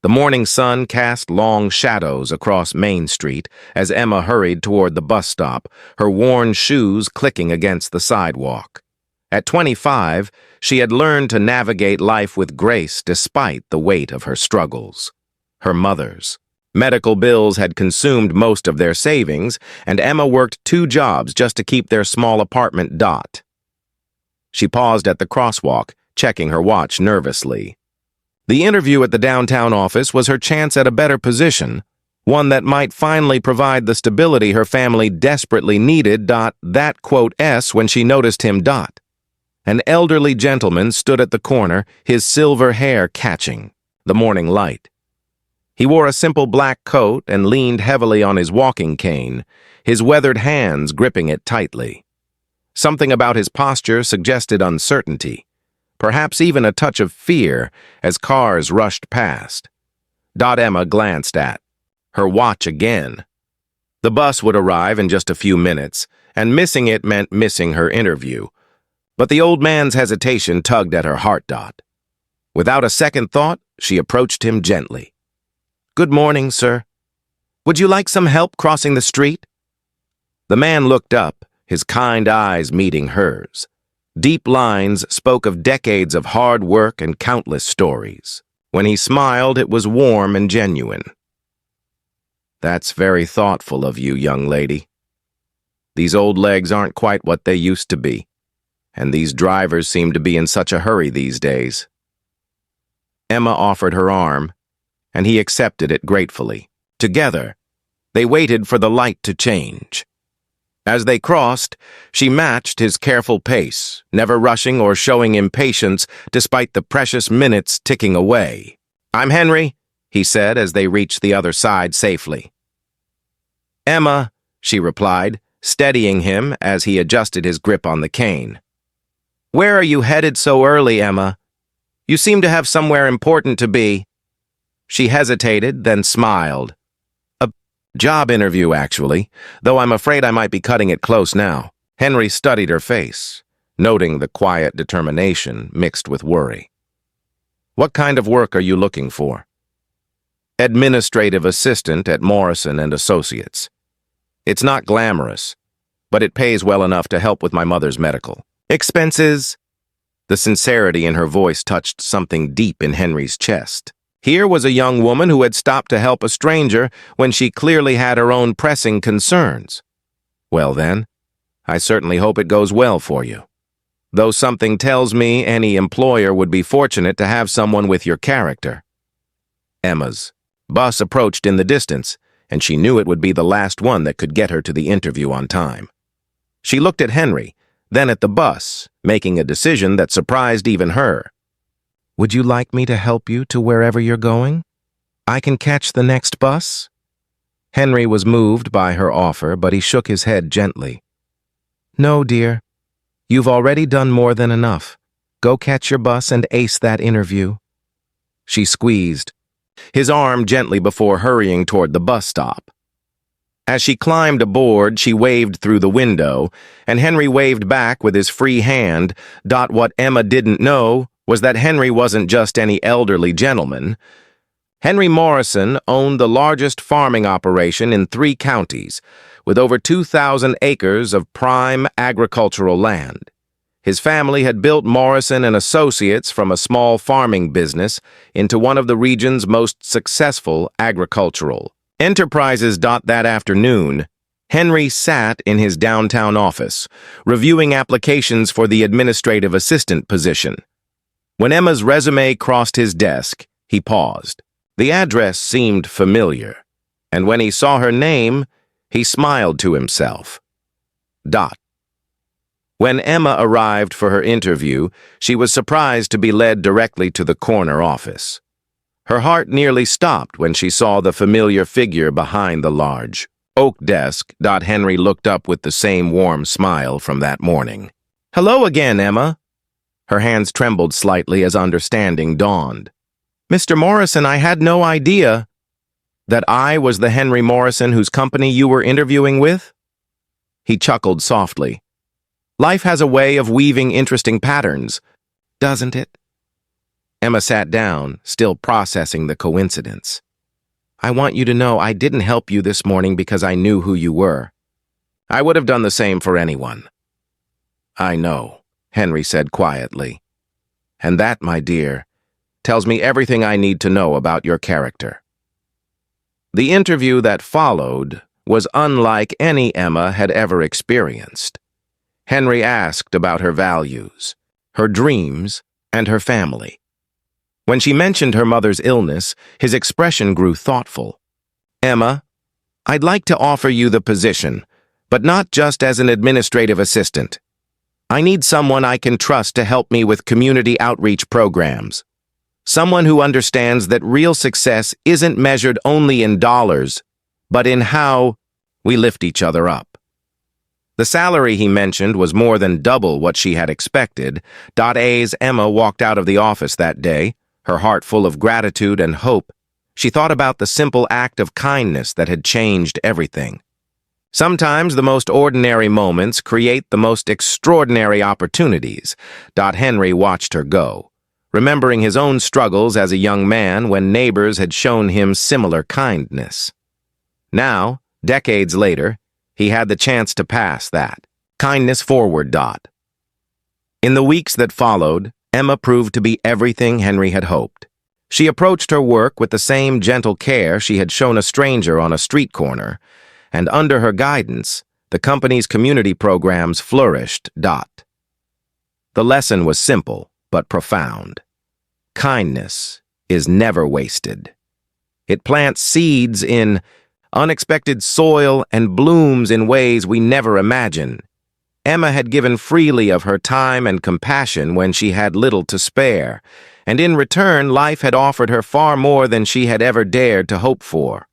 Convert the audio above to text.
The morning sun cast long shadows across Main Street as Emma hurried toward the bus stop, her worn shoes clicking against the sidewalk. At 25, she had learned to navigate life with grace despite the weight of her struggles. Her mother's. Medical bills had consumed most of their savings, and Emma worked 2 jobs just to keep their small apartment dot. She paused at the crosswalk, checking her watch nervously. The interview at the downtown office was her chance at a better position, one that might finally provide the stability her family desperately needed. That quote S when she noticed him. An elderly gentleman stood at the corner, his silver hair catching the morning light. He wore a simple black coat and leaned heavily on his walking cane, his weathered hands gripping it tightly. Something about his posture suggested uncertainty, perhaps even a touch of fear as cars rushed past. Emma glanced at her watch again. The bus would arrive in just a few minutes, and missing it meant missing her interview. But the old man's hesitation tugged at her heart. Without a second thought, she approached him gently. "Good morning, sir. Would you like some help crossing the street?" The man looked up, his kind eyes meeting hers. Deep lines spoke of decades of hard work and countless stories. When he smiled, it was warm and genuine. "That's very thoughtful of you, young lady. These old legs aren't quite what they used to be, and these drivers seem to be in such a hurry these days." Emma offered her arm, and he accepted it gratefully. Together, they waited for the light to change. As they crossed, she matched his careful pace, never rushing or showing impatience despite the precious minutes ticking away. "I'm Henry," he said as they reached the other side safely. "Emma," she replied, steadying him as he adjusted his grip on the cane. "Where are you headed so early, Emma? You seem to have somewhere important to be." She hesitated, then smiled. "A job interview, actually, though I'm afraid I might be cutting it close now." Henry studied her face, noting the quiet determination mixed with worry. "What kind of work are you looking for?" "Administrative assistant at Morrison and Associates. It's not glamorous, but it pays well enough to help with my mother's medical expenses." The sincerity in her voice touched something deep in Henry's chest. Here was a young woman who had stopped to help a stranger when she clearly had her own pressing concerns. "Well then, I certainly hope it goes well for you. Though something tells me any employer would be fortunate to have someone with your character." Emma's bus approached in the distance, and she knew it would be the last one that could get her to the interview on time. She looked at Henry, then at the bus, making a decision that surprised even her. "Would you like me to help you to wherever you're going? I can catch the next bus?" Henry was moved by her offer, but he shook his head gently. "No, dear. You've already done more than enough. Go catch your bus and ace that interview." She squeezed his arm gently before hurrying toward the bus stop. As she climbed aboard, she waved through the window, and Henry waved back with his free hand. What Emma didn't know was that Henry wasn't just any elderly gentleman. Henry Morrison owned the largest farming operation in 3 counties, with over 2,000 acres of prime agricultural land. His family had built Morrison and Associates from a small farming business into one of the region's most successful agricultural enterprises. That afternoon, Henry sat in his downtown office, reviewing applications for the administrative assistant position. When Emma's resume crossed his desk, he paused. The address seemed familiar, and when he saw her name, he smiled to himself. When Emma arrived for her interview, she was surprised to be led directly to the corner office. Her heart nearly stopped when she saw the familiar figure behind the large oak desk. Henry looked up with the same warm smile from that morning. "Hello again, Emma." Her hands trembled slightly as understanding dawned. "Mr. Morrison, I had no idea that I was the Henry Morrison whose company you were interviewing with." He chuckled softly. "Life has a way of weaving interesting patterns, doesn't it?" Emma sat down, still processing the coincidence. I want you to know I didn't help you this morning because I knew who you were. I would have done the same for anyone. I know, Henry said quietly. And that, my dear, tells me everything I need to know about your character. The interview that followed was unlike any Emma had ever experienced. Henry asked about her values, her dreams, and her family. When she mentioned her mother's illness, his expression grew thoughtful. Emma, I'd like to offer you the position, but not just as an administrative assistant. I need someone I can trust to help me with community outreach programs. Someone who understands that real success isn't measured only in dollars, but in how we lift each other up. The salary he mentioned was more than double what she had expected. A's Emma walked out of the office that day, her heart full of gratitude and hope. She thought about the simple act of kindness that had changed everything. Sometimes the most ordinary moments create the most extraordinary opportunities. Henry watched her go, remembering his own struggles as a young man when neighbors had shown him similar kindness. Now, decades later, he had the chance to pass that kindness forward. In the weeks that followed, Emma proved to be everything Henry had hoped. She approached her work with the same gentle care she had shown a stranger on a street corner, and under her guidance, the company's community programs flourished. The lesson was simple but profound. Kindness is never wasted. It plants seeds in unexpected soil and blooms in ways we never imagine. Emma had given freely of her time and compassion when she had little to spare, and in return life had offered her far more than she had ever dared to hope for.